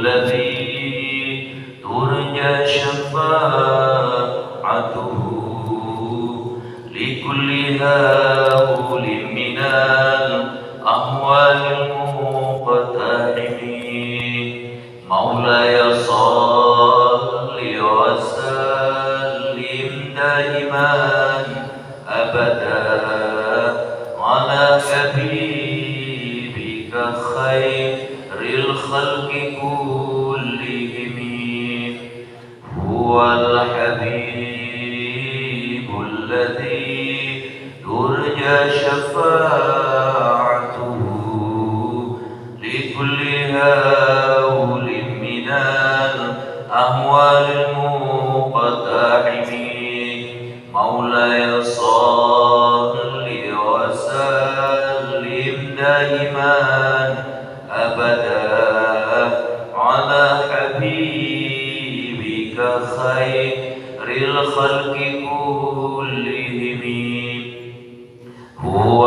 الذي ترجى شفاعته لكل هول من الأهوال المقتحم مولاي صل وسلم دائما أبدا على حبيبك خير الخلق كلهم هو الحبيب الذي ترجى شفاعته لكل هول من الأهوال المقتحم مولاي صل وسلم دائما أبدا على حبيبك خير الخلق كلهم هو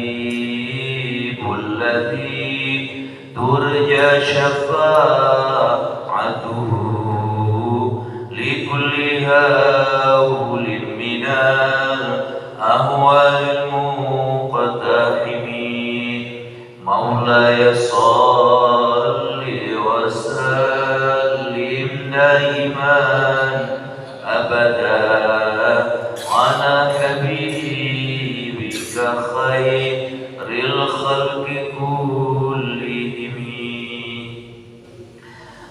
الحبيب الذي ترجى شفاعته لكل هول من الأهوال المقتحم مولاي صل وسلم دائما أبدا على حبيبك خير الخلق كلهم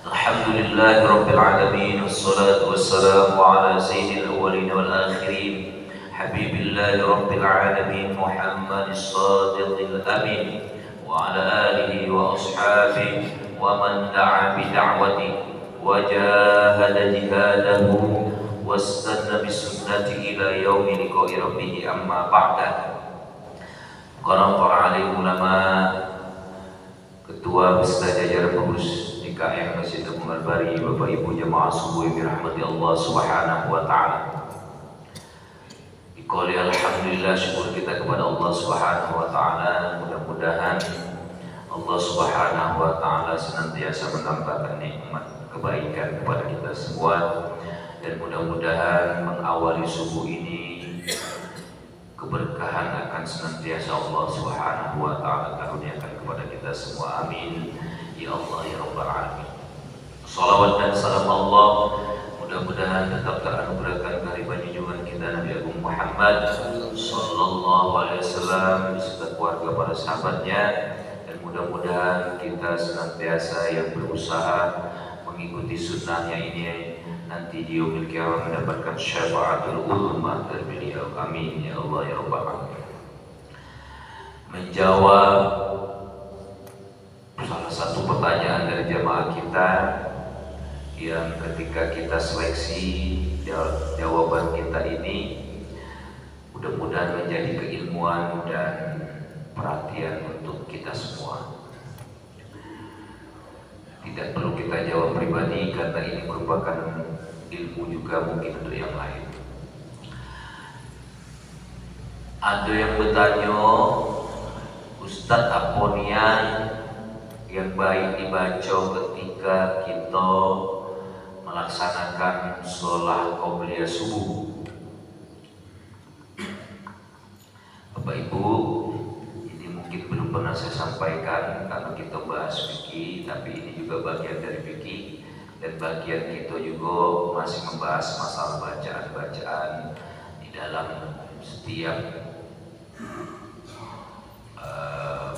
الحمد لله رب العالمين والصلاة والسلام على سيد الأولين والآخرين حبيب الله رب العالمين محمد الصادق الأمين وعلى آله وأصحابه ومن دعا بدعوته وجاهد جهاده واستنى بسنته إلى يوم لقاء ربه أما بعد. Para alim ulama, ketua beserta jajaran pengurus DKM Masjid Abu Al-Bari, Bapak Ibu jamaah subuh yang dirahmati Allah Subhanahu wa taala. Qali alhamdulillah, syukur kita kepada Allah Subhanahu wa taala. Mudah-mudahan Allah Subhanahu wa taala senantiasa menambahkan nikmat kebaikan kepada kita semua, dan mudah-mudahan mengawali subuh ini keberkahan akan senantiasa Allah Subhanahu wa taala karuniakan kepada kita semua. Amin ya Allah ya rabbal alamin. Salawat dan salam Allah mudah-mudahan tetap teranugerahkan kehadiran junjungan kita Nabi Agung Muhammad sallallahu alaihi wasallam beserta keluarga para sahabatnya, dan mudah-mudahan kita senantiasa yang berusaha mengikuti sunnahnya ini nanti di yaumil qiyamah mendapatkan syafaatul uzma dari beliau. Amin ya Allah ya rabbal alamin. Menjawab salah satu pertanyaan dari jamaah kita yang ketika kita seleksi jawaban kita ini mudah-mudahan menjadi keilmuan dan perhatian untuk kita semua. Tidak perlu kita jawab pribadi karena ini merupakan ilmu juga mungkin untuk yang lain. Ada yang bertanya, Ustadz aponian yang baik dibaca ketika kita melaksanakan sholat qobliyah subuh? Bapak Ibu, ini mungkin belum pernah saya sampaikan karena kita bahas fikih, tapi ini juga bagian dari fikih, dan bagian kita juga masih membahas masalah bacaan-bacaan di dalam setiap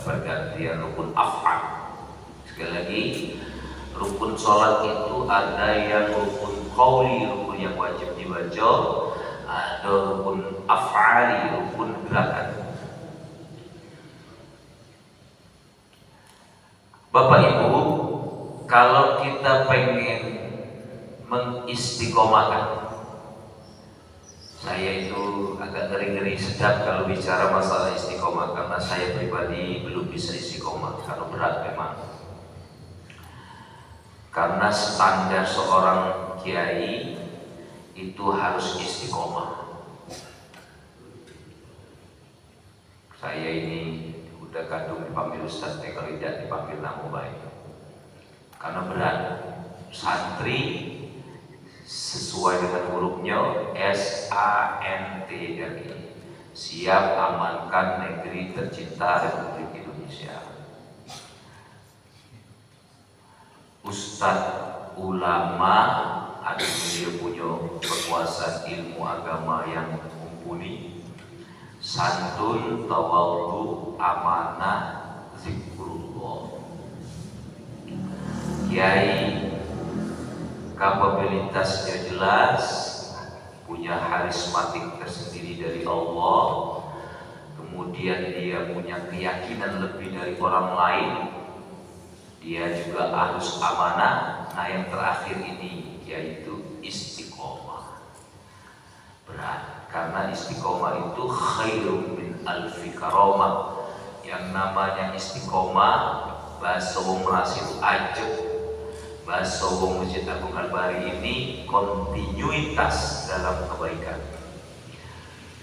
pergantian rukun af'al. Sekali lagi, rukun sholat itu ada yang rukun qauli, rukun yang wajib dibaca, ada rukun af'ali, rukun gerakan. Bapak Ibu, kalau kita pengen mengistiqomahkan, saya itu agak ngeri-ngeri sedap kalau bicara masalah istiqomah, karena saya pribadi belum bisa istiqomah, karena berat memang. Karena standar seorang kiai itu harus istiqomah. Saya ini udah kadung dipanggil Ustaz, kalau tidak dipanggil nama baik. karena berat. Santri sesuai dengan hurufnya SANTRI, siap amankan negeri tercinta Republik Indonesia. Ustadz ulama, ada dia punya kekuasaan ilmu agama yang mumpuni, santun, tawadhu, amanah, zikrullah. Kiai kapabilitasnya jelas, punya karismatik tersendiri dari Allah, kemudian dia punya keyakinan lebih dari orang lain, dia juga harus amanah. Nah yang terakhir ini yaitu istiqomah. Berat, karena istiqomah itu khairun min alfi karamah. Yang namanya istiqomah, bahasa wong rasil ajeb, bahasa wong Masjid Agung Al-Bari ini kontinuitas dalam kebaikan,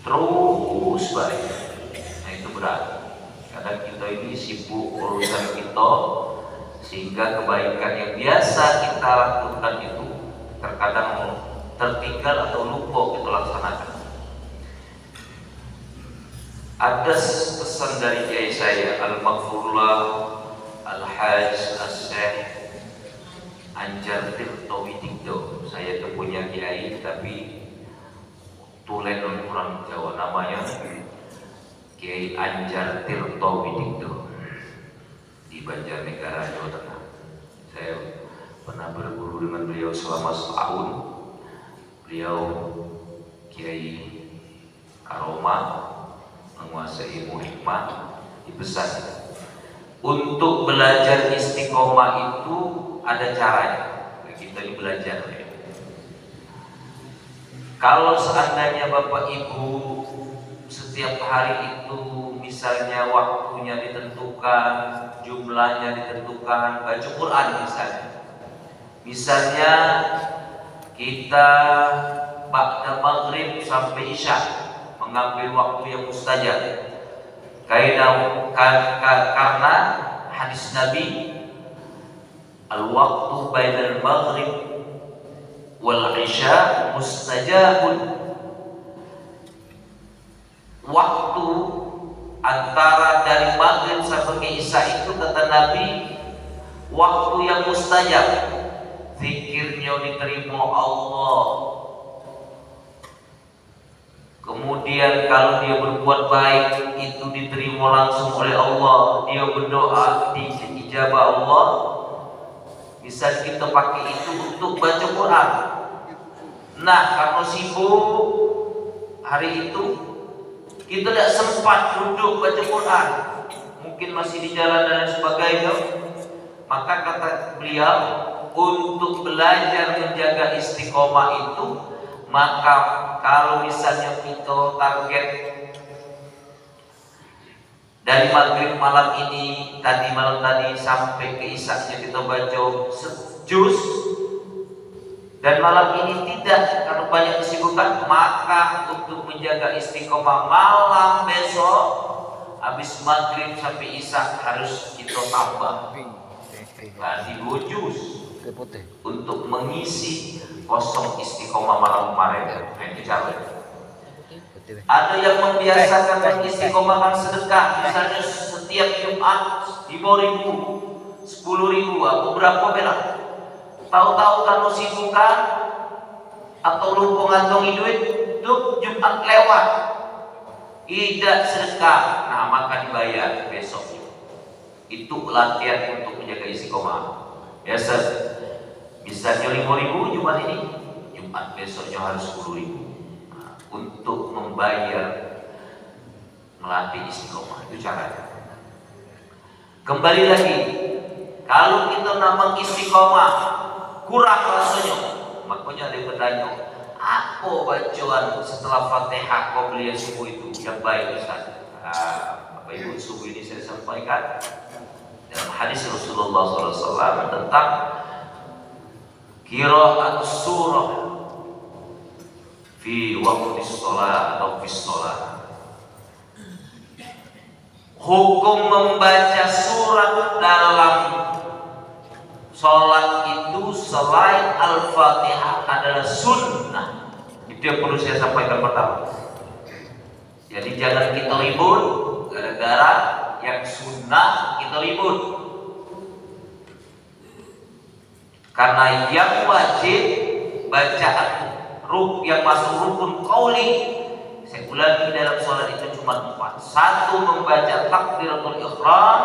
terus baik. Nah itu berat. Kadang kita ini sibuk urusan kita, sehingga kebaikan yang biasa kita lakukan itu terkadang tertinggal atau lupa kita laksanakan. Ada pesan dari kiai saya Al-Maghfurullah Al-Hajj As-Syekh Anjar Tirtawi Digdo. Saya itu punya kiai tapi tulen orang Jawa, namanya Kiai Anjar Tirtawi Digdo di Banjarnegara, Jawa Tengah. Saya pernah berguru dengan beliau selama setahun. Beliau Kiai Karomah, menguasai ilmu hikmah. Dipesan untuk belajar istiqomah itu ada caranya. Kita ini belajar. Kalau seandainya Bapak Ibu setiap hari itu misalnya waktunya ditentukan, jumlahnya ditentukan, baca Quran misalnya kita ba'da maghrib sampai isya mengambil waktu yang mustajab, karena hadis Nabi al-waqtu bainal maghrib wal isya mustajabun. Waktu antara dari maghrib sampai isya itu kata Nabi waktu yang mustajab, zikirnya diterima Allah. Kemudian kalau dia berbuat baik itu diterima langsung oleh Allah. Dia berdoa diijabah Allah. Bisa kita pakai itu untuk baca Quran. Nah, kalau sibuk hari itu kita tidak sempat duduk baca Quran, mungkin masih di jalan dan sebagainya, maka kata beliau untuk belajar menjaga istiqomah itu, maka kalau misalnya kita target dari maghrib malam ini, malam tadi sampai ke isya kita baca sejuz, dan malam ini tidak, karena banyak kesibukan, maka untuk menjaga istiqomah malam besok habis maghrib sampai isya harus kita tambah berarti 2 juz untuk mengisi kosong istiqomah malam kemarin. Ini cara. Ada yang membiasakan mengistiqomahkan sedekah, misalnya setiap Jumat 5.000, 10.000, atau berapa belah. Tahu-tahu kalau sibukan atau lupa ngantongi duit, Jumat lewat, tidak sedekah, nah maka dibayar besok. Itu latihan untuk menjaga istiqomah. Biasa, misalnya 5.000 Jumat ini, Jumat besoknya harus 10.000. Untuk membayar, melatih istiqomah, itu caranya. Kembali lagi, kalau kita namang istiqomah kurang rasanya, makanya ada yang bertanya, apa bacaan setelah Fatihah qobliyah subuh itu yang baik Ustaz? Bapak Ibu, subuh ini saya sampaikan dalam hadis Rasulullah SAW tentang qira'at surah fi waktu sholat atau fi sholat. Hukum membaca surat dalam sholat itu selain Al-Fatihah adalah sunnah. Itu yang perlu saya sampaikan pertama. Jadi jangan kita ribut gara-gara yang sunnah kita ribut. Karena yang wajib bacaan yang masuk rukun qauli, saya ulangi, dalam sholat itu cuma 4. 1. Membaca takbiratul ihram.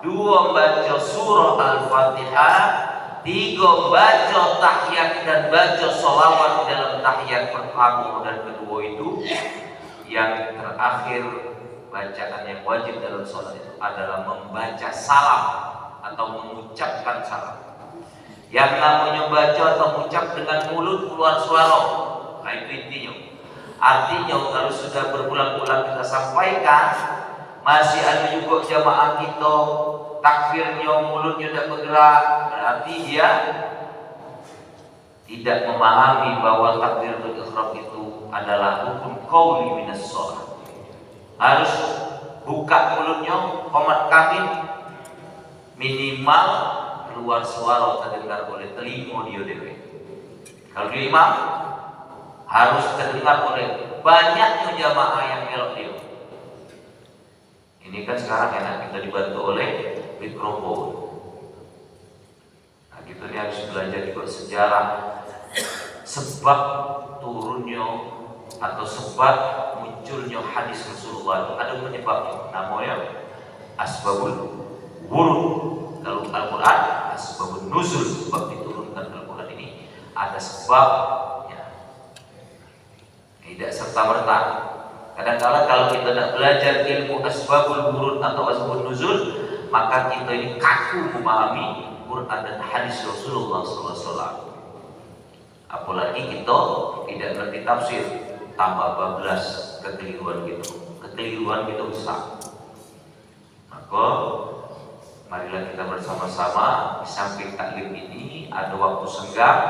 2. Membaca surah Al-Fatihah. 3. Baca tahiyat dan baca sholawat dalam tahiyat pertama dan kedua itu. Yang terakhir, bacaan yang wajib dalam sholat itu adalah membaca salam atau mengucapkan salam. Yang namanya baca atau mengucap dengan mulut keluar suara, nah itu intinya. Artinya kalau sudah berbulan-bulan kita sampaikan, masih ada juga jamaah kita takbirnya mulutnya tidak bergerak, berarti dia tidak memahami bahwa takbiratul ihram itu adalah rukun qauli minas shalah. Harus buka mulutnya, qomat kami, minimal keluar suara terdengar oleh telinga dia dewe. Kalau dia imam harus terdengar oleh banyaknya jamaah yang melok dia. Ini kan sekarang enak, kita dibantu oleh mikrofon. Nah, kita ini harus belajar juga sejarah sebab turunnya atau sebab munculnya hadis Rasulullah itu ada penyebabnya. Namanya asbabul wurud. Kalau Al-Quran asbabun nuzul, sebab diturunkan Al-Quran ini ada sebabnya, tidak serta-merta. Kadang-kadang kalau kita tidak belajar ilmu asbabul wurud atau asbabun nuzul, maka kita ini kaku memahami Quran dan hadis Rasulullah SAW. Apalagi kita tidak ngerti tafsir, tambah bablas kekeliruan kita besar. Maka marilah kita bersama-sama di samping taklim ini ada waktu senggang,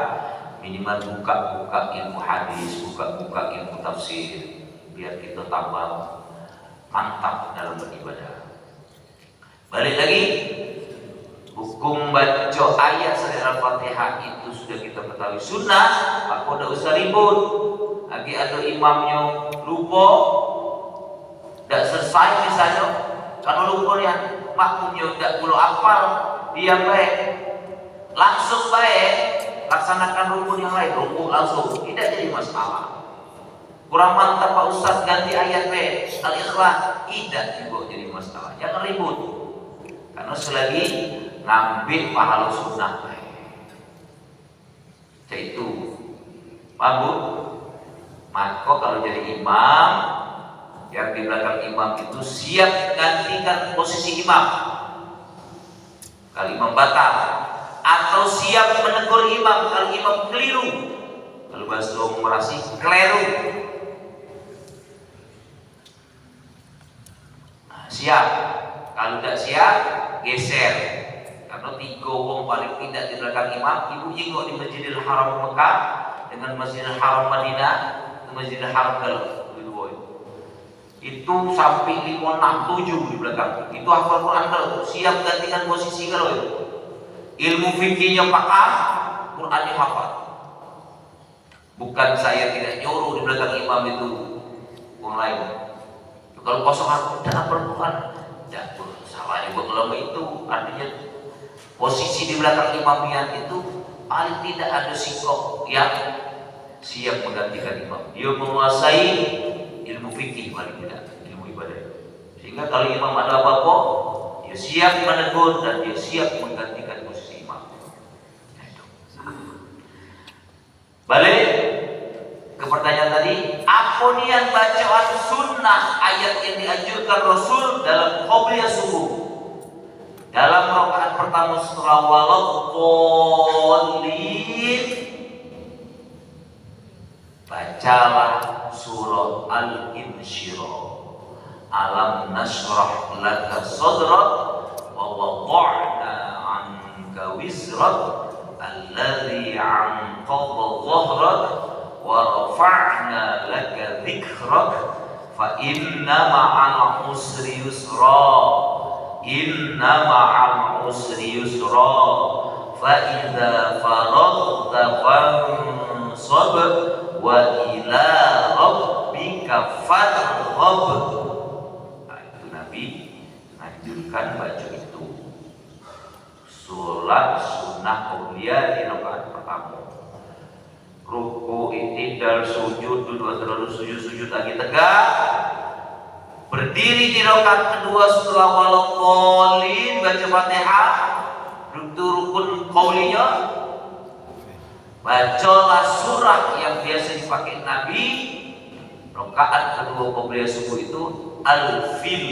minimal buka-buka ilmu hadis, buka-buka ilmu tafsir, biar kita tambah mantap dalam beribadah. Balik lagi, hukum baca ayat selain Al-Fatihah itu sudah kita ketahui sunnah, maka tidak usah ribut. Lagi ada imamnya lupa, tidak selesai misalnya, kalau lupa ya makmumnya tidak perlu apal, dia baik, langsung baik, laksanakan rukun yang lain, rukun langsung, tidak jadi masalah. Kurang mantap Pak Ustaz, ganti ayat baik, Al-Ikhlas, tidak juga jadi masalah. Jangan ribut, karena selagi ngambil pahala sunnah baik. Itu bagus. Maka kalau jadi imam, yang di belakang imam itu siap gantikan posisi imam kalau imam batal, atau siap menegur imam kalau imam keliru. Kalau bahasa demokrasi keliru, nah, siap. Kalau tidak siap, geser. Karena 3 orang paling tidak di belakang imam. Ibu jengok di Masjidil Haram Mekah dengan Masjidil Haram Madinah, ke Masjidil Haram Galuh. Itu sampai 5, 6, 7 di belakang. Itu hafal Quran kalau siap gantikan posisi kalau itu. Ilmu fikihnya pakar, Qurannya hafal. Bukan saya tidak nyuruh di belakang imam itu orang lain. Kalau kosong aku tidak hafal Quran, tidak salah juga ulama itu. Artinya posisi di belakang imamian itu paling tidak ada sikap yang siap menggantikan imam. Dia menguasai ilmu fikih paling tidak, ilmu ibadah. Sehingga kalau imam ada apa-apa, dia siap menegur dan dia siap menggantikan posisi imam. Balik ke pertanyaan tadi, apa niat bacaan sunnah ayat yang dianjurkan Rasul dalam qobliyah subuh? Dalam rakaat pertama setelah waladdallin, bacalah surah Al-Insyirah. Alam nashrah laka sadrak wa wada'na 'anka wizrak alladhi 'anqadha dhahrak wa rafa'na laka dhikrak fa inna ma'al usri yusra, inna ma'al usri yusra, fa idza faraghta fansab wa ila rabbika farghab. Nah, itu Nabi anjurkan baca itu. Salat sunnah qabliyah di rakaat pertama. Ruku, i'tidal, sujud, duduk terus sujud lagi tegak. Berdiri di rakaat kedua setelah walaqolin baca Fatihah. Itu rukun qaulinya. Bacalah surah yang biasa dipakai Nabi. Rakaat kedua qabliyah subuh itu Al-Fil.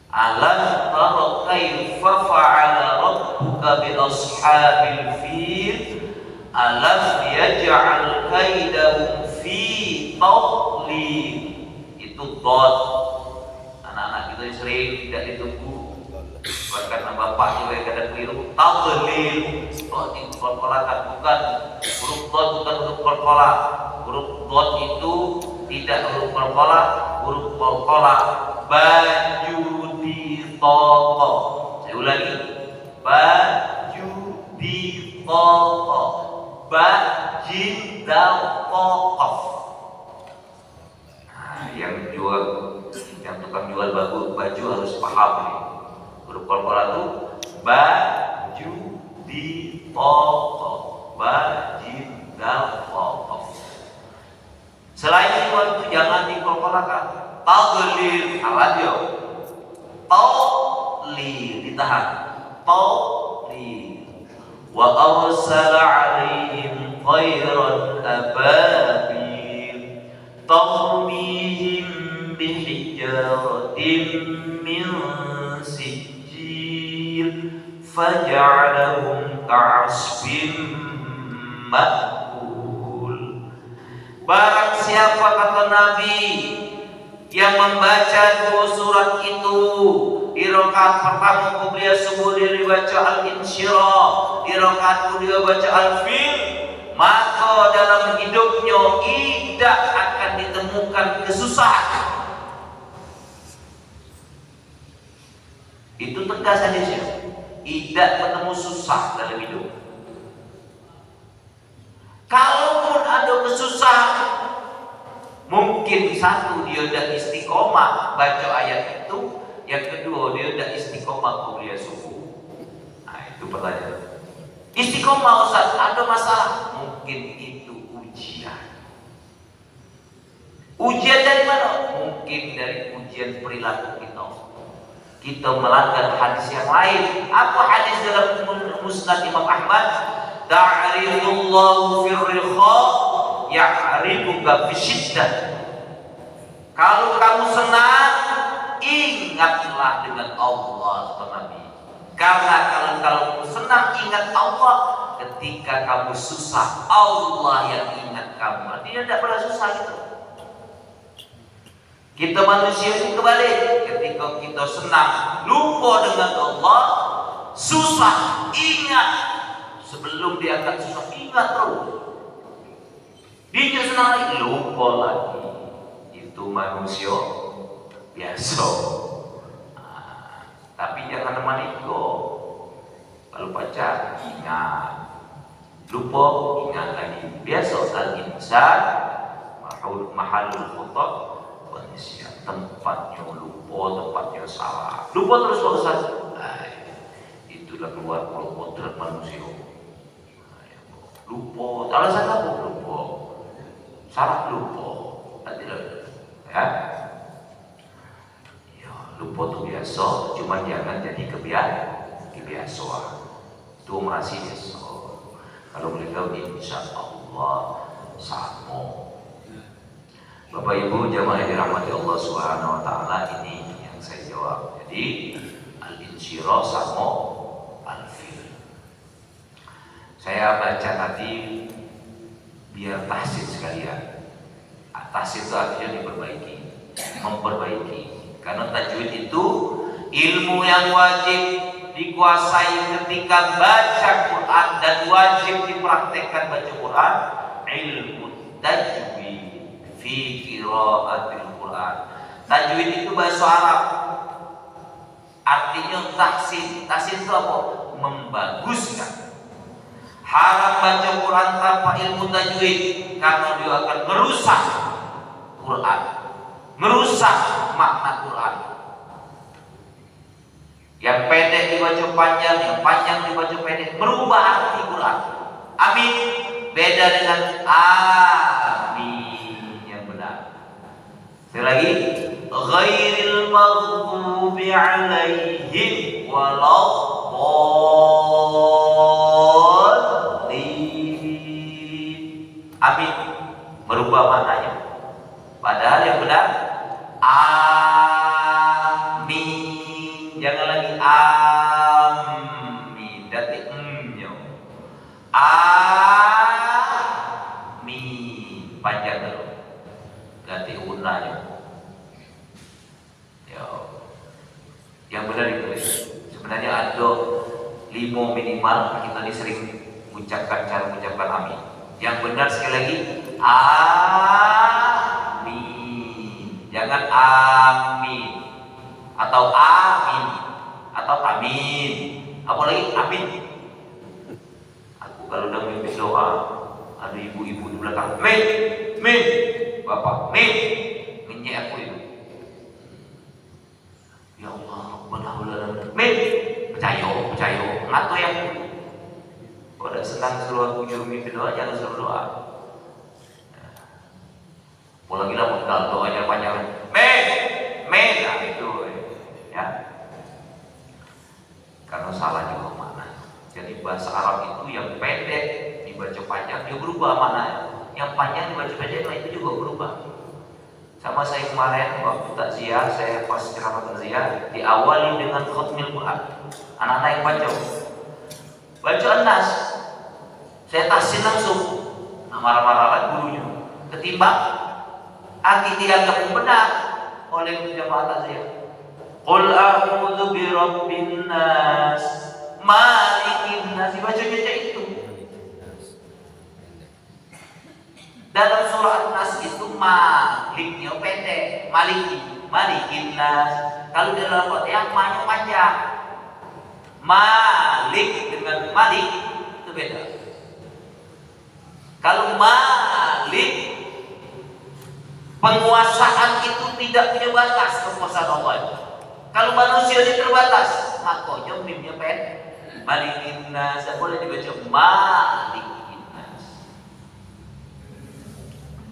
Alam tara kaifa fa'ala rabbuka bi ashabil fil. Alam yaj'al kaidahum fi tadlil. Itu dot. Anak-anak kita sering tidak ditunggu. Bahkan bapak juga kadang keliru. Tadlil. Dot itu kolkolakan, bukan huruf dot, bukan huruf kolkola. Huruf dot itu tidak huruf kolkola, huruf kolkola. Baju di toko. Saya ulangi. Baju di toko. Bajin dal kokof. Nah, yang tukang jual baju harus paham nih. Huruf kolkola itu baju di toko. Bajin dal kokof. Selain itu jangan dikolkolakan. Tadlil aladio. Tadlil ditahan. Tadlil. Wa arsala 'alaihim khairan ababil tarmihim bihijaratin min sijil faj'alahum ka'asfin ma'kul. Barang siapa kata Nabi yang membaca dua surat itu di rakaat pertama qabliyah subuh dia baca Al-Insyirah, di rakaat kedua baca Al-Fil, maka dalam hidupnya tidak akan ditemukan kesusahan. Itu tegas hadisnya. Tidak ketemu susah dalam hidup. Kalaupun ada kesusahan, mungkin satu dia udah istiqomah baca ayat itu, yang kedua dia udah istiqomah qabliyah subuh. Nah, itu pertanyaan. Istiqomah Ustaz, ada masalah? Mungkin itu ujian. Ujian dari mana? Mungkin dari ujian perilaku kita. Kita melanggar hadis yang lain. Apa hadis dalam Musnad Imam Ahmad? Ta'rifullahu firriha ya'rifuka fisyiddah. Kalau kamu senang, ingatlah dengan Allah, kata Nabi. Karena kalau senang ingat Allah, ketika kamu susah Allah yang ingat kamu. Artinya tidak pernah susah gitu. Kita manusia ini kebalik. Ketika kita senang lupa dengan Allah, susah ingat. Sebelum dia akan susah ingat terus. Dia senang lagi lupa lagi. Itu manusia biasa. Tapi jangan menikah. Kalau pacar ingat, lupa ingat lagi. Biasa al-insan mahalul khutab wa nisyan. Tempatnya lupa, tempatnya salah. Lupa terus Ustaz. Itulah keluar potret manusia. Lupa, alasan apa lupa? Salah lupa. Ya. Lupa itu biasa, cuma jangan jadi kebiasaan. Itu merasi biasa. Kalau beliau insya Allah sama. Bapak Ibu jamaah yang dirahmati Allah Subhanahu Wa Taala, ini yang saya jawab. Jadi Al-Insyirah sama Al-Fil. Saya baca tadi biar tahsin sekalian. Tahsin itu artinya diperbaiki, memperbaiki. Karena tajwid itu ilmu yang wajib dikuasai ketika baca Quran dan wajib dipraktekkan baca Quran. Ilmu tajwid fi qiraatil Quran. Tajwid itu bahasa Arab. Artinya tahsin. Tahsin itu apa? membaguskan. Haram baca Quran tanpa ilmu tajwid, karena dia akan merusak Quran, merusak makna Quran. Yang pendek dibaca panjang, yang panjang dibaca pendek, merubah arti Quran. Amin beda dengan amin yang benar. Sekali lagi, ghairil maghdubi alaihim waladdallin. Amin merubah maknanya. Padahal yang benar amin. Jangan lagi amin, dati nya. Amin panjang dulu, ganti unanya. Ya, yang benar itu sebenarnya ada 5 minimal. Kita ini sering ucapkan cara mengucapkan amin. Yang benar sekali lagi amin, jangan amin atau amin atau amin, apalagi amin. Aku kalau udah memimpin doa, ada ibu-ibu di belakang, min, min, bapak, min, minyak aku itu. Ya Allah, benar-benar, min, percaya, ngato yang kalau udah senang suruh aku nyuruh mimpi doa, jangan suruh doa. Apalagi lah modal doanya panjang, min, nah itu, ya. Karena salah juga makna. Jadi bahasa Arab itu yang pendek dibaca panjang, dia berubah maknanya. Yang panjang dibaca pendek, nah itu juga berubah. Sama saya kemarin waktu takziah, saya pas ceramah takziah diawali dengan khutmil Quran. Anak-anak yang bacaan nas, saya tahsin langsung. Nah, marah-marah lagi gurunya. Ketimbang aki dianggap benar oleh jamaah takziah. Qul a'udzu birabbin nas, malikin nas, dibaca itu. Dalam surah An-Nas itu maliknya pendek, malikin nas. Kalau dalam Al-Fatihah ma-nya panjang. Malik dengan malik itu beda. Kalau malik, penguasaan itu tidak punya batas, kekuasaan Allah. Kalau manusia ini terbatas, makanya mimnya pendek. Malikin nas, boleh dibaca malikin nas.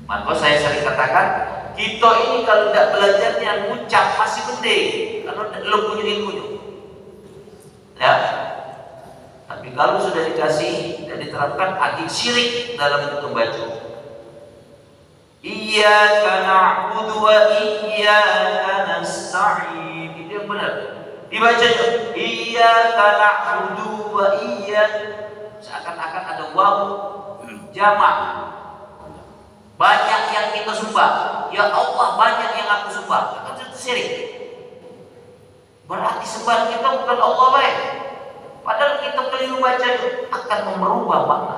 Maka saya sering katakan, kita ini kalau tidak belajarnya ngucap masih penting, karena belum punya ilmunya. Ya, tapi kalau sudah dikasih dan diterapkan, adik syirik dalam membaca. Iyyaka na'budu wa iyyaka nasta'in, itu yang benar. Dibacanya iyyaka na'budu wa iyyaka, seakan-akan ada waw jamak. Banyak yang kita sembah, ya Allah banyak yang aku sembah, itu syirik. Berarti sembahan kita bukan Allah baik. Padahal kita keliru baca akan merubah makna.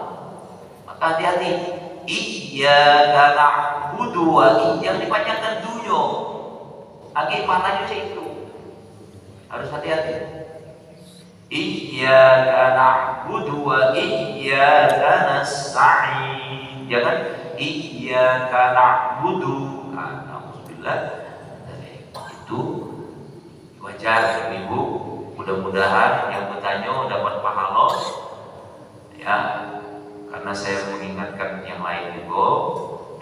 Maka hati-hati. Iyyaka na'budu wa iyyaka, dipanjangkan dunya. Lagi maknanya itu. Harus hati-hati. Iyyaka na'budu wa iyyaka nasta'in. Jangan iyyaka na'budu. Alhamdulillah. Itu wajar ibu, mudah-mudahan yang bertanya dapat pahala ya, karena saya mengingatkan yang lain juga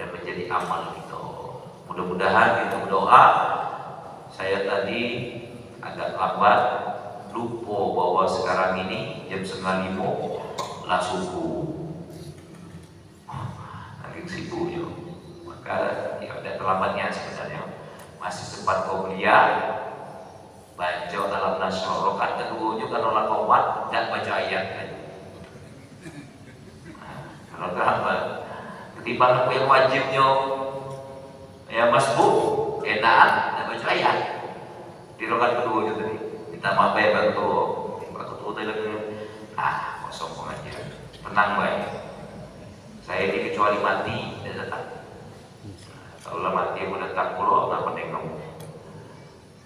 dan menjadi amal kita. Mudah-mudahan kita berdoa. Saya tadi agak lambat, lupa bahwa sekarang ini jam 4:30 lah subuh. Lagi sibuknya, maka ya ada terlambatnya sebenarnya. Masih sempat kuliah. Baca dalam nasyar rokat kedua juga nolak komat dan baca ayat kan. Kalau terlambat, ketimbang aku yang wajibnya ya masbuk, enak dan baca ayat di rokat kedua itu tadi. Kita mabai bantu, tadi kosong pengajian, tenang baik. Saya ini kecuali mati dan datang. Kalau mati aku datang pulau, nggak penting kamu.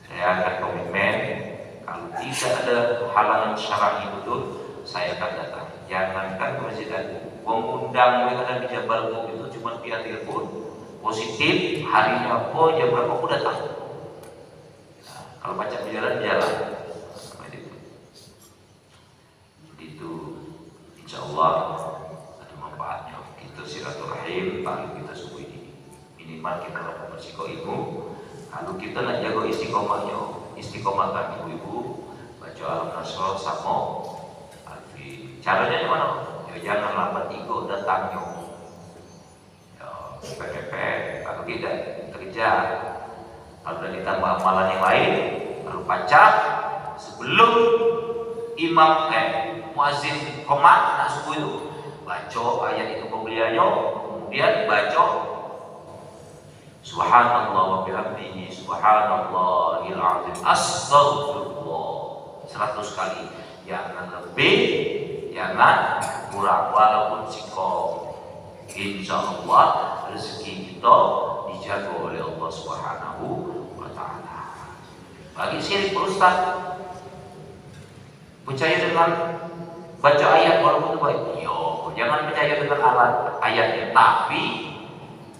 Saya akan komitmen Kalau tidak ada halangan syar'i betul, saya akan datang. Jangankan ke Masjid Agung, mengundang mereka di Jabal Qum itu cuma via telepon positif, harinya apa, jam berapa aku datang. Nah, kalau baca jalan itu insya Allah ada manfaatnya. Kita silaturahim kalau kita subuh ini minimal kita lakukan bersiko ilmu. Kalau kita nak jaga istiqomahkan ibu-ibu baca Al-Nasr sama Alfi. Caranya gimana? Ya jangan lambat ikut datangnya. Ya, pepet. Kalau tidak kerja. Kalau dah ditambah amalan yang lain, kalau baca sebelum imam muazzin qomat nak subuh itu baca ayat itu pembeliannya, kemudian baca subhanallah wa bihamdihi subhanallahil azim astaghfirullah 100 kali. Jangan lebih, jangan kurang. Walaupun sikom, insyaallah rezeki kita dijaga oleh Allah Subhanahu wa taala. Bagi syirik Ustaz, percaya dengan baca ayat walaupun itu baik. Yo, jangan percaya dengan ayatnya, tapi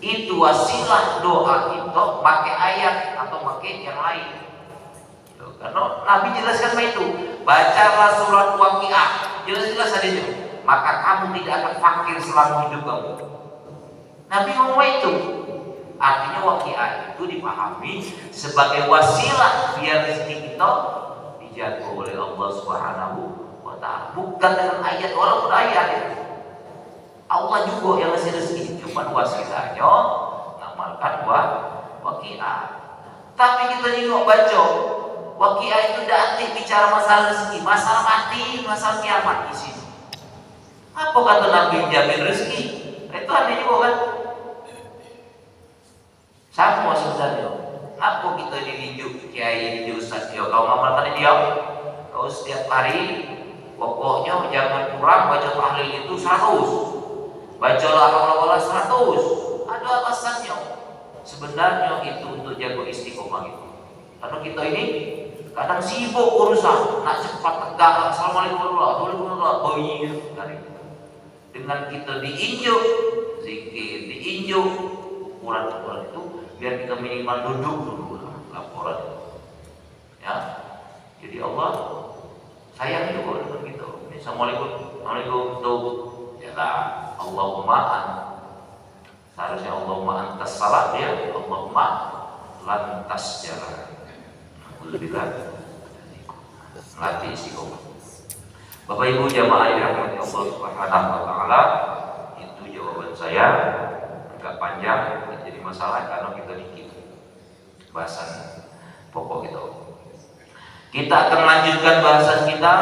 itu wasilah doa kita pakai ayat atau pakai yang lain. Karena Nabi jelaskan itu, bacalah surat Waqiah, jelas-jelas ada itu. Maka kamu tidak akan fakir selama hidup kamu. Nabi ngomong itu. Artinya Waqiah itu dipahami sebagai wasilah biar rezeki kita dijaga oleh Allah Subhanahu wa taala. Bukan dengan ayat, walaupun ayat itu. Allah juga yang ngasih rezeki, cuma wasilahnya ngamalkan Waqiah. Tapi kita juga baca Waqiah itu tidak bicara masalah rezeki, masalah mati, masalah kiamat di sini. Apa kata Nabi jamin rezeki? Itu ada juga kan? Sama sebenarnya. Apa kita didijuk kiai, didijuk ustaz dia? Kau ngamalkan dia? Kau setiap hari pokoknya jangan kurang baca tahlil itu 100. Bacalah haula 100. Ada alasannya. Sebenarnya itu untuk jaga istiqomah itu. Karena kita ini kadang sibuk urusan, nak cepat tegak, assalamualaikum warahmatullahi wabarakatuh. Dengan kita diinjuk, zikir, diinjuk, ukuran-ukuran itu, biar kita minimal duduk dulu laporan. Ya, jadi Allah sayang juga dengan kita. Assalamualaikum, tuh, ya lah, Allahumma seharusnya Allahumma antas salat ya, Allahumma lantas jalan. Lebih latih istiqomah. Bapak Ibu jamaah yang dirahmati Allah Subhanahu wa taala, itu jawaban saya. Agak panjang, jadi masalah karena kita dikit bahasan pokok itu. Kita akan lanjutkan bahasan kita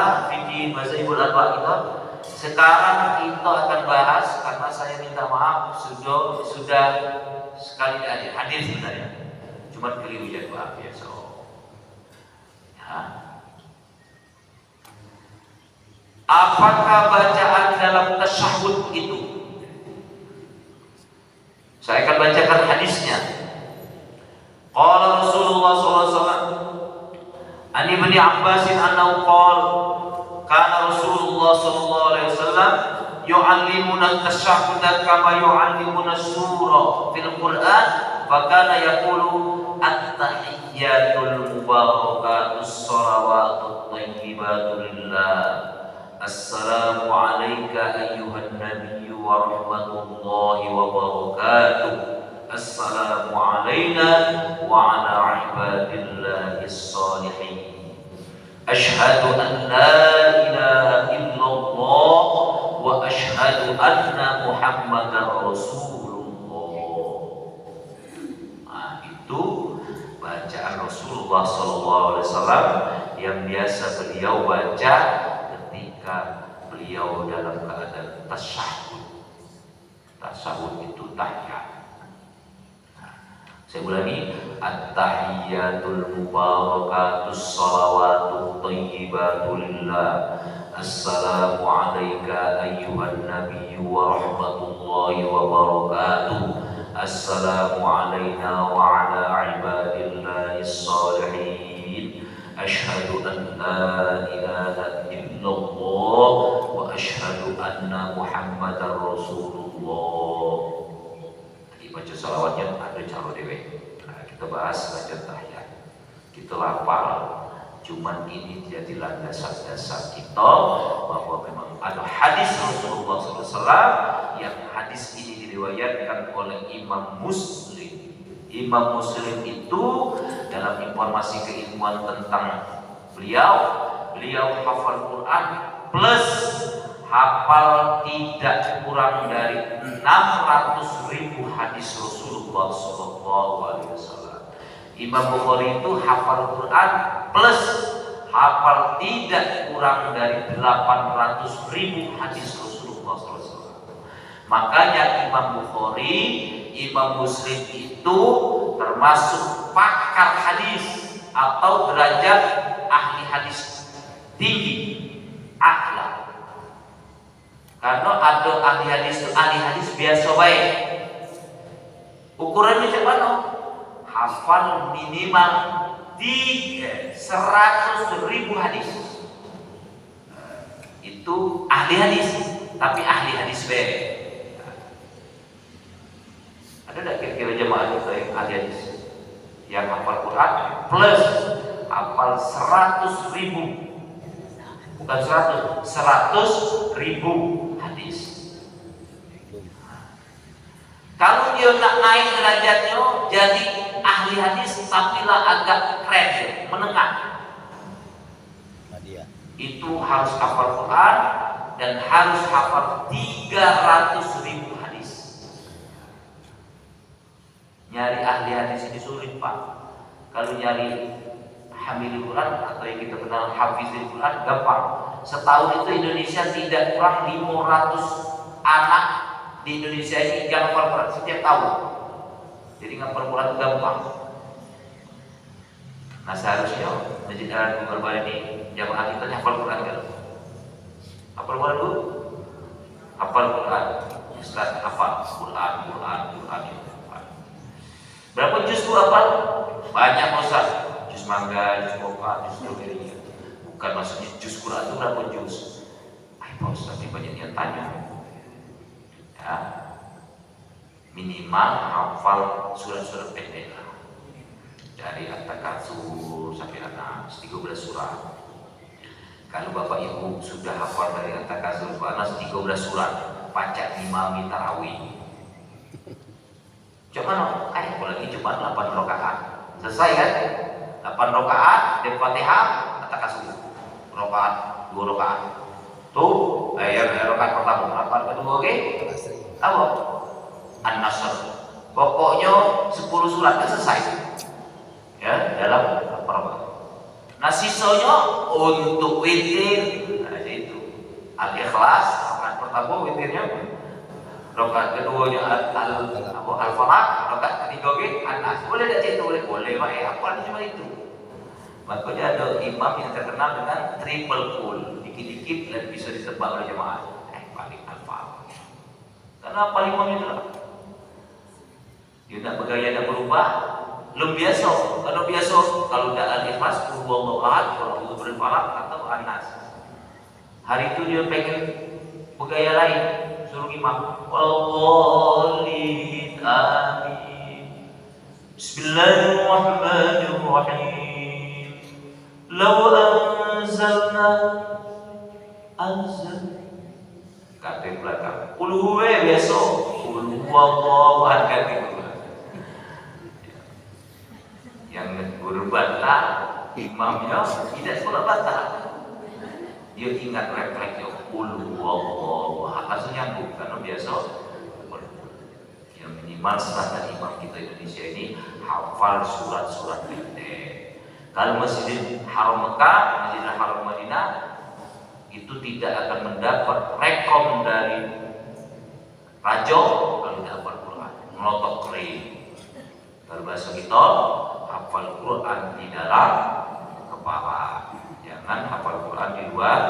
di bahasa Ibu Adwa kita. Sekarang kita akan bahas, karena saya minta maaf sudah sekali hadir sebenarnya, cuma keliru jadwal biasa. Apakah bacaan dalam tasyahud itu? Saya akan bacakan hadisnya. Qala Rasulullah SAW an Ibni Abbasin annahu qala kana Rasulullah sallallahu alaihi wasallam yu'allimuna at-tasyahhud kama yu'allimuna as-surah fil Qur'an fa kana yaqulu at-tahiyyatul mubarakatus shalawatut thayyibatu lillah assalamu alayka ayyuhan nabiyyu wa rahmatullahi wa barakatuh assalamu alayna wa ala ibadillahis salihin asyhadu an la ilaha illallah wa asyhadu anna muhammadar rasulullah. Nah, itu bacaan Rasulullah SAW yang biasa beliau baca ketika beliau dalam keadaan tasyahud. Tasyahud itu tahiyat. Saya ulangi, at-tahiyyatul mubarakatus shalawatut thayyibatu lillah assalamu alayka ayyuhan nabiyyu wa rahmatullahi wa barakatuh assalamu alayna wa ala ibadillahis salihin asyhadu an la ilaha illallah wa asyhadu anna Muhammadar Rasulullah. Tadi baca salawatnya ada cara dewe. Nah, kita bahas baca tahiyat. Kita lapar. Cuman ini jadilah dasar-dasar kita bahwa memang ada hadis Rasulullah SAW yang hadis ini diriwayatkan oleh Imam Muslim. Imam Muslim itu dalam informasi keilmuan tentang beliau hafal Quran plus hafal tidak kurang dari 600.000 hadis Rasulullah SAW. Imam Bukhari itu hafal Quran plus hafal tidak kurang dari 800.000 hadis Rasulullah SAW. Makanya Imam Bukhari, Imam Muslim itu termasuk pakar hadis atau derajat ahli hadis tinggi, akhlak. Karena ada ahli hadis itu ahli hadis biasa baik. Ukurannya macam mana? Hafal minimal 100.000 hadis. Itu ahli hadis, tapi ahli hadis baik. Ada tak kira-kira jemaah kita yang ahli hadis yang hafal Quran plus hafal 100.000, bukan 100.000 hadis. Kalau dia nak naik derajatnya jadi ahli hadis tapi lah agak keren, menengah, itu harus hafal Quran dan harus hafal 300.000 hadis. Nyari ahli hadis ini sulit, Pak. Kalau nyari hamilul Quran atau yang kita kenal hafizul Quran gampang. Setahun itu Indonesia tidak kurang 500 anak di Indonesia ini yang hafal Quran setiap tahun. Jadi ngapal Quran itu gampang. Nah seharusnya Masjid Al-Quran ini jamaah kita hafal Quran kan? Hafal Quran dulu? Hafal Quran. Ustaz hafal Quran. Berapa juz itu hafal? Banyak Ustaz. Juz mangga, juz moka, juz strawberry. Bukan maksudnya juz Quran itu berapa juz? Pak Ustaz ini banyak yang tanya. Ya. Minimal hafal surat-surat pendek lah. Dari At-Takatsur sampai Anas 13 surat. Kalau Bapak Ibu sudah hafal dari At-Takatsur ke Anas 13 surat, pacak imami tarawih. Cuma apalagi cuma 8 rakaat. Selesai kan? 8 rakaat dan Fatihah At-Takatsur. Rakaat 2 rakaat. Tuh, rakaat pertama, rakaat kedua oke? Apa? An-Nasr. Pokoknya 10 surat selesai. Ya, dalam apa? Nah, sisanya untuk witir. Nah, itu Al-Ikhlas, rakaat pertama witirnya. Rakaat keduanya Al-Falaq, rakaat ketiga An-Nas. Boleh tak cerita? Boleh, Pak. Apa cuma itu? Makanya ada imam yang terkenal dengan triple cool. Dikit-dikit dan bisa ditebak oleh jemaah. Paling Al-Falaq. Karena paling imam itu lah. Dia tak bergaya, tak berubah. Belum biasa. Kalau tak Al-Ikhlas, Allahu Ahad, kalau Al-Falaq atau An-Nas. Hari itu dia pengen bergaya lain. Suruh imam. Walladhin amin. Bismillahirrahmanirrahim. Law anzalna kata belakang. Uluwe besok. Wallahu ahad kata. Yang guru batal, imamnya tidak sekolah batal. Dia ingat refleksnya, Allahu ahad. Langsung nyambung karena biasa. Yang minimal standar imam kita Indonesia ini hafal surat-surat pendek. Kalau Masjidil Haram Mekah, Masjidil Haram Madinah itu tidak akan mendapat rekom dari raja kalau tidak hafal Quran, melotok kering. Kalau bahasa kita hafal Quran di dalam kepala, jangan hafal Quran di luar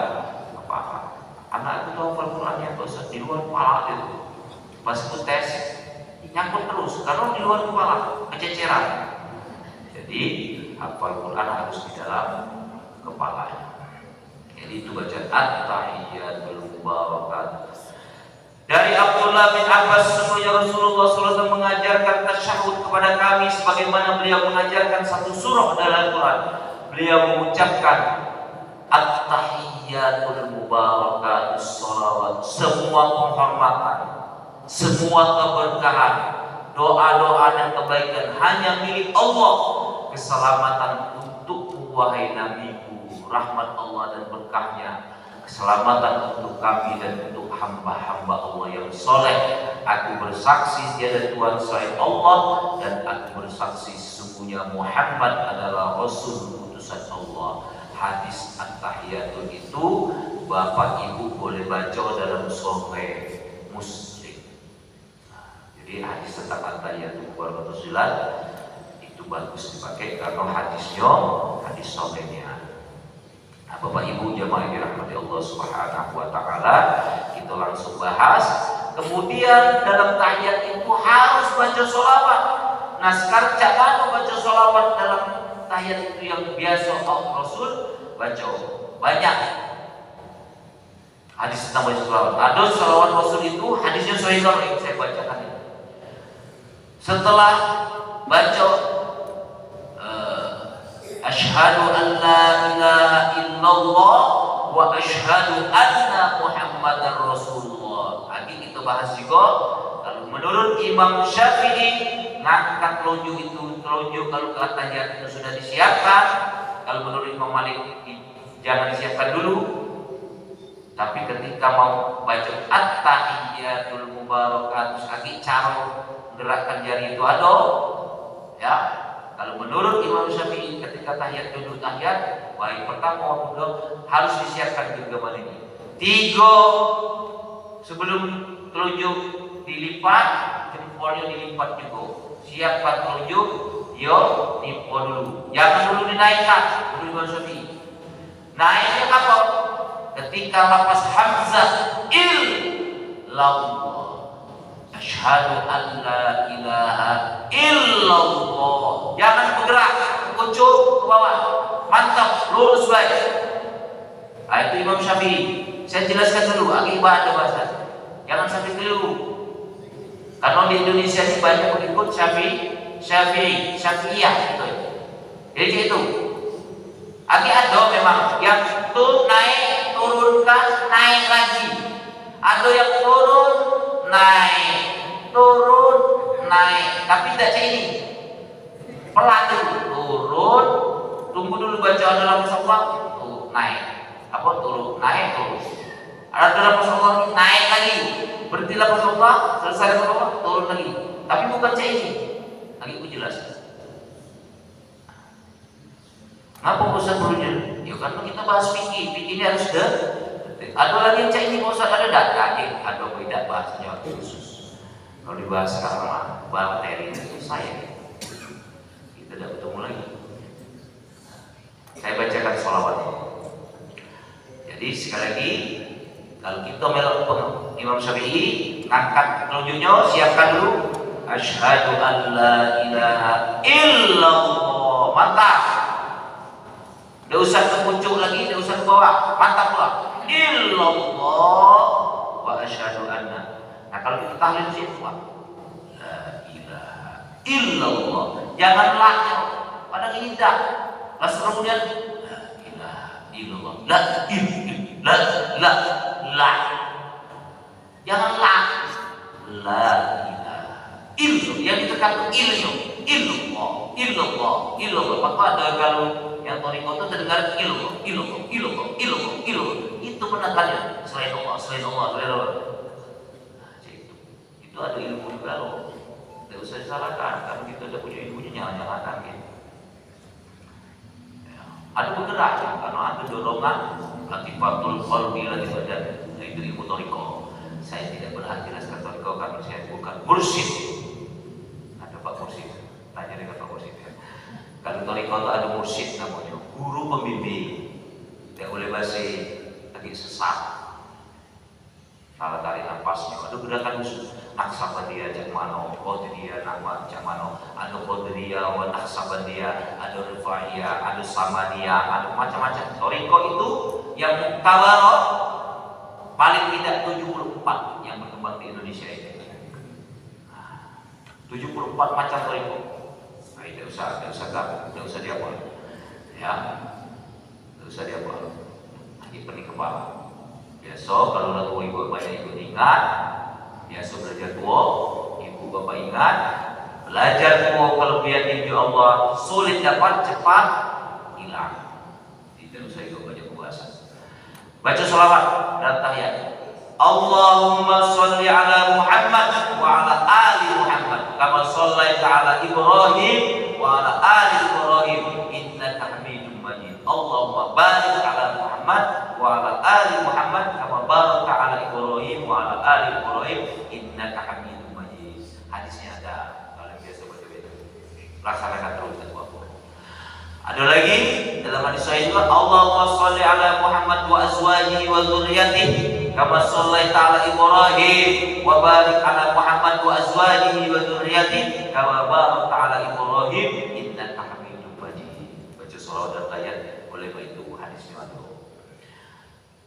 kepala. Anak itu hafal Quran yang dosa di luar kepala itu, pas itu tes nyangkut terus karena di luar kepala kececeran. Jadi hafal Quran harus di dalam kepala. Jadi itu bacaan at-tahiyyatul mubarakat. Dari Abdullah bin Abbas, sesungguhnya Rasulullah SAW mengajarkan tasyahud kepada kami sebagaimana beliau mengajarkan satu surah dalam Quran. Beliau mengucapkan at-tahiyyatul mubarakat, sholawat, semua penghormatan, semua keberkahan, doa-doa dan kebaikan hanya milik Allah. Keselamatan untuk wahai Nabiku, rahmat Allah dan berkahnya, keselamatan untuk kami dan untuk hamba-hamba Allah yang soleh. Aku bersaksi tiada Tuhan selain Allah, dan aku bersaksi sesungguhnya Muhammad adalah Rasul utusan Allah. Hadis at-tahiyatul itu Bapak Ibu boleh baca dalam Sahih Muslim. Jadi hadis tentang at-tahiyatul mubarakat itu bagus dipakai karena hadisnya hadis sahihnya. Nah, Bapak Ibu jamaah yang dirahmati Allah Subhanahu wa taala, kita langsung bahas. Kemudian dalam tahiyat itu harus baca sholawat. Nah, sekarang jangan baca sholawat dalam tahiyat itu yang biasa Rasul baca. Banyak hadis tentang baca sholawat. Ada sholawat Rasul itu hadisnya sahih, saya bacakan ini. Setelah baca asyhadu an la ilaha illallah wa asyhadu anna Muhammadar Rasulullah. Lagi kita bahas juga, kalau menurut Imam Syafi'i ngangkat telunjuk itu, telunjuk kalau ke tahiyat itu sudah disiapkan. Kalau menurut Imam Malik jangan disiapkan dulu. Tapi ketika mau baca at-tahiyyatul mubarakat, terus lagi cara gerakan jari itu ada, ya. Kalau menurut Imam Syafi'i ketika tahiyat duduk tahiyat, baik pertama maupun kedua harus disiapkan juga ini. 3 sebelum telunjuk dilipat, jempolnya dilipat juga. Siapkan telunjuk, yo nipo dulu. Jangan dulu dinaikkan, menurut Imam Syafi'i. Naiknya apa? Ketika lafaz hamzah illallah. Asyhadu an la ilaha illallah. Jangan bergerak, kucuk ke bawah. Mantap, lurus baik. Nah, itu Imam Syafi'i. Saya jelaskan dulu, akibat ada bahasa. Jangan sampai keliru. Karena di Indonesia ini banyak pengikut Syafi'iyah gitu. Jadi itu. Ada memang yang tuh naik, turunkan, naik lagi. Ada yang turun, naik, turun, naik, tapi tidak ini pelan dulu, turun, tunggu dulu bacaan dalam sholat, naik, apa turun, naik, turun. Ada dalam sholat naik lagi, berhenti dalam sholat, selesai dalam sholat, turun lagi. Tapi bukan ini, lagi aku jelaskan. Apa Ustaz berujar? Ya kan kita bahas fikih ini harus ada lagi yang ini Ustaz ada data, ada beda bahasanya khusus. Kalau dibahas sekarang materi itu saya kita tidak bertemu lagi. Saya bacakan sholawatnya. Jadi sekali lagi, kalau kita melok Imam Syafi'i, angkat telunjuknya, siapkan dulu. Asyhadu an la ilaha illallah. Mantap. Tidak usah ke pucuk lagi, tidak usah ke bawah. Mantap pula. Illallah wa asyhadu anna. Nah, kalau kita tahlil situ, la ilaha illallah. Jangan laknya. Padahal ini tidak. Lalu kemudian la ilaha illallah. La. Jangan la. La ilaha illallah. Yang ditekan illallah. Maka ada kalau yang toriko itu terdengar illallah. Itu penekannya selain Allah. Nah, itu ada ilmu juga loh. Tidak usah disalahkan karena kita sudah punya ilmunya, jangan-jangan gitu. Ya. Ada bergerak ya, karena ada dorongan latifatul qalbi lagi badan. Nah, itu ilmu toriko. Saya tidak berhak jelaskan toriko karena saya bukan mursyid. Ada Pak Mursyid, tanya dengan Pak Mursyid ya. Kalau toriko itu ada mursyid namanya, guru pembimbing. Tidak boleh basi lagi sesat. Salah tarik nafasnya, ada gerakan khusus. Naqsabandia cak mano, Qadiriyah nama cak mano, ada Qadiriyah wa Naqsabandia, ada Rifaiyah, ada Samaniyah, ada macam-macam. Toriko itu yang muktawaroh paling tidak 74 yang berkembang di Indonesia ini. 74 macam toriko. Nah, tidak usah diapal. Ya, tidak usah diapal. Ini pening kepala. Biasa kalau lalu ibu banyak ikut ingat. Biasa belajar tua, ibu bapak ingat, belajar tua kelebihan tinggi Allah, sulit dapat, cepat hilang. Tidak usah ikut baca puasa. Baca sholawat dan tahiyat. Allahumma sholli ala Muhammad wa ala ali Muhammad kama shallaita ala Ibrahim wa ala ali Ibrahim innaka Hamidum Majid. Allahumma barik ala Muhammad wa ala ali Muhammad kama barakta ala Ibrahim wa ala ali Ibrahim innaka Hamidum Majid. Hadisnya ada, kalau biasa baca itu laksanakan terus dan buat. Ada lagi dalam hadis sahih juga, Allahumma sholli ala Muhammad wa azwajihi wa dzurriyyatihi kama shallaita ala Ibrahim wa barik ala Muhammad wa azwajihi wa dzurriyyatihi kama barakta ala Ibrahim innaka Hamidum Majid. Baca surah dan ayat oleh itu hadisnya ada.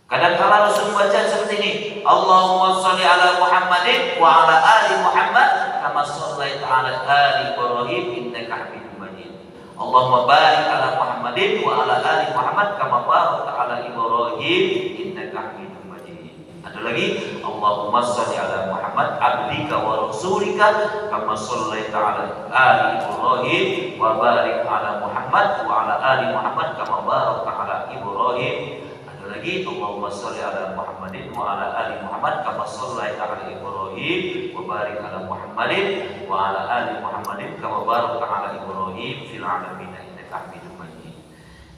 Kadang-kala Rasul baca seperti ini, Allahumma sholli ala Muhammadin wa ala ali Muhammad kama shallaita ala ali Ibrahim innaka Hamidum Majid. Allahumma barik ala Muhammadin wa ala ali Muhammad kama barakta ala Ibrahim innaka Hamidum Majid. Ada lagi, Allahumma sholli ala Muhammad abdika wa rasulika kama shallaita ala ali Ibrahim wa barik ala Muhammad wa ala ali Muhammad kama barakta ala Ibrahim. Lagi, Allahumma sholli ala Muhammadin wa ala ali Muhammad kama shallaita ala Ibrahim wa barik ala Muhammadin wa ala ali Muhammadin kama barakta ala Ibrahim fil alamin innaka Hamidum Majid.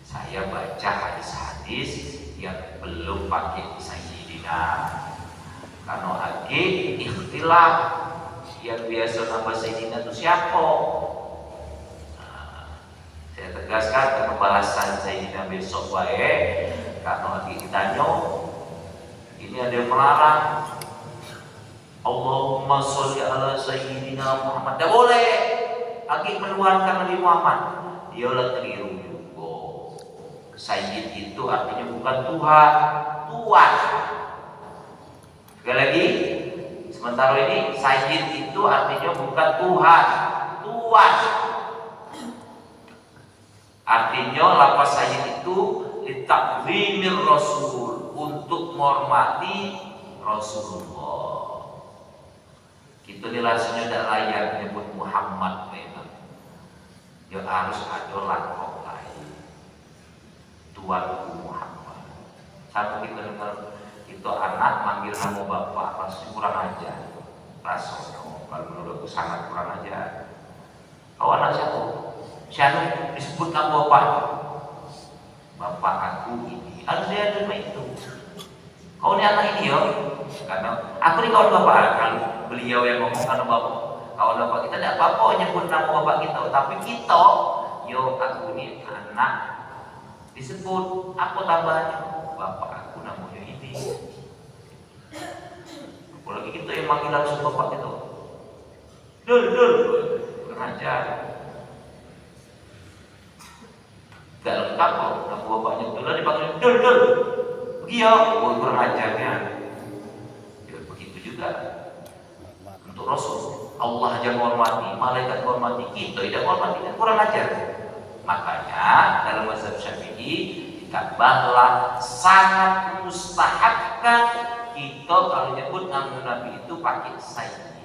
Saya baca hadis-hadis yang belum pakai sayyidina. Karena lagi ikhtilaf yang biasa nama sayyidina itu siapa? Saya tegaskan ke pembahasan sayyidina besok baik. Karena lagi ditanya, ini ada yang melarang Allahumma sholli ala sayyidina Muhammad. Tidak boleh lagi meluarkan Nabi Muhammad. Dialah keliru juga. Sayyid itu artinya bukan Tuhan, Tuan. Sekali lagi, sementara ini sayyid itu artinya bukan Tuhan, Tuan. Artinya lafaz sayyid itu litakzimir Rasul, untuk menghormati Rasulullah. Kita dirasanya tidak layak menyebut Muhammad memang. Dia harus ada langkah lain. Tuanku Muhammad. Satu kita dengar itu anak manggil nama bapak, pasti kurang ajar. Rasanya kalau menurutku sangat kurang ajar. Kau anak siapa? Siapa disebut nama bapak? Bapak aku ini, harus dia terima itu. Kau ini anak ini ya, karena aku ini kawan bapak. Kalau beliau yang ngomong karena bapak, kawan bapak kita tidak apa-apa nyebut nama bapak kita, tapi kita, yo aku ini anak disebut apa tambahnya? Bapak aku namanya ini. Apalagi kita yang manggil langsung bapak itu, dul, kurang ajar. Gak lengkap kok, nama bapaknya betul dipanggil dul. Begitu, kurang ajarnya. Ya, begitu juga untuk Rasul. Allah aja menghormati, malaikat menghormati, kita tidak menghormati, kurang ajar. Makanya dalam mazhab Syafi'i ditambahlah sangat mustahabkan kita kalau nyebut nama Nabi itu pakai sayyid.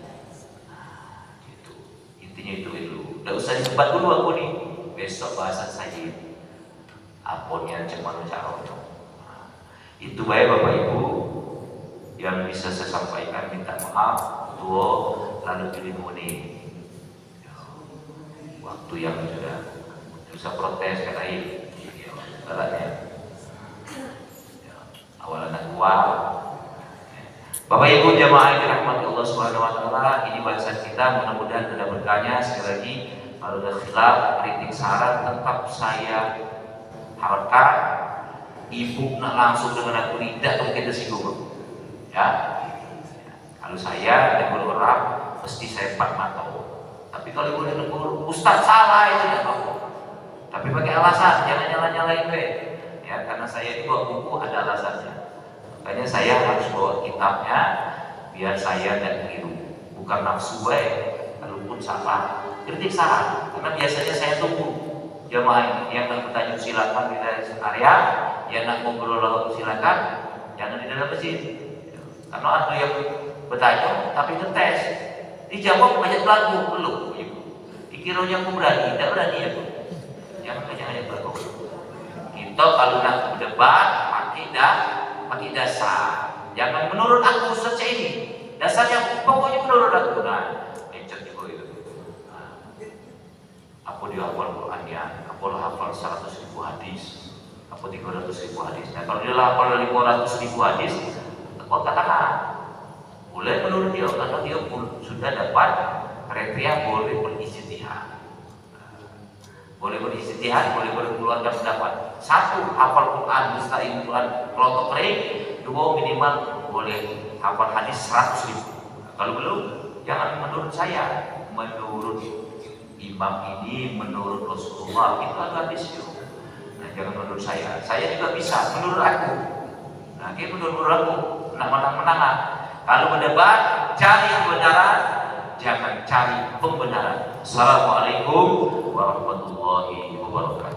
Nah, gitu. Intinya itu dulu. Tidak usah disebat dulu aku nih. Besok bahasan sayyid. Apunnya cuma caranya. Nah, itu baik Bapak Ibu yang bisa saya sampaikan, minta maaf tua lalu dilimuni waktu yang sudah bisa protes katain balatnya awalan dua. Bapak Ibu jamaah yang dirahmati Allah Subhanahu wa taala, ini bahasan kita, mudah-mudahan tidak berkanya. Sekali lagi kalau ada khilaf, kritik, saran tetap saya harapkan ibu nak langsung dengan aku tidak mungkin tersinggung ya. Kalau saya negur orang, pasti saya 4 mata. Tapi kalau boleh negur, Ustaz salah itu tidak apa-apa. Tapi pakai alasan, jangan nyala-nyalain ya, karena saya itu buat buku ada alasannya. Makanya saya harus bawa kitabnya biar saya tidak keliru. Bukan nafsu baik, kalaupun salah, kritik salah. Karena biasanya saya tunggu jamaah yang nak bertanya silakan di area, yang nak ngobrol silakan, jangan di dalam masjid. Karena ada yang bertanya tapi ngetes, dijawab banyak lagu belum. Dikiranya aku berani, tidak berani ya. Jangan banyak lagu. Kita kalau nak berdebat pakai dasar. Jangan menurut aku saja ini. Dasarnya pokoknya menurut aku. Nah, lecet juga itu. Apa dia hafal Qurannya? Apa hafal 100.000 hadis? Apa 300.000 hadis? Nah, kalau dia hafal 500.000 hadis, apa katakan? Boleh menurut dia karena dia pun sudah dapat kriteria boleh berijtihad. Boleh berijtihad, boleh berkeluarga pendapat. 1, hafal Quran, mustahil Quran kelompok kering. 2, minimal boleh hafal hadis 100.000. Kalau belum, jangan menurut saya, menurut imam ini, menurut Rasulullah itu ada hadisnya. Nah, jangan menurut saya juga bisa menurut aku. Nah, ini menurut aku, menang-menang. Kalau berdebat, cari kebenaran, jangan cari pembenaran. Assalamualaikum warahmatullahi wabarakatuh.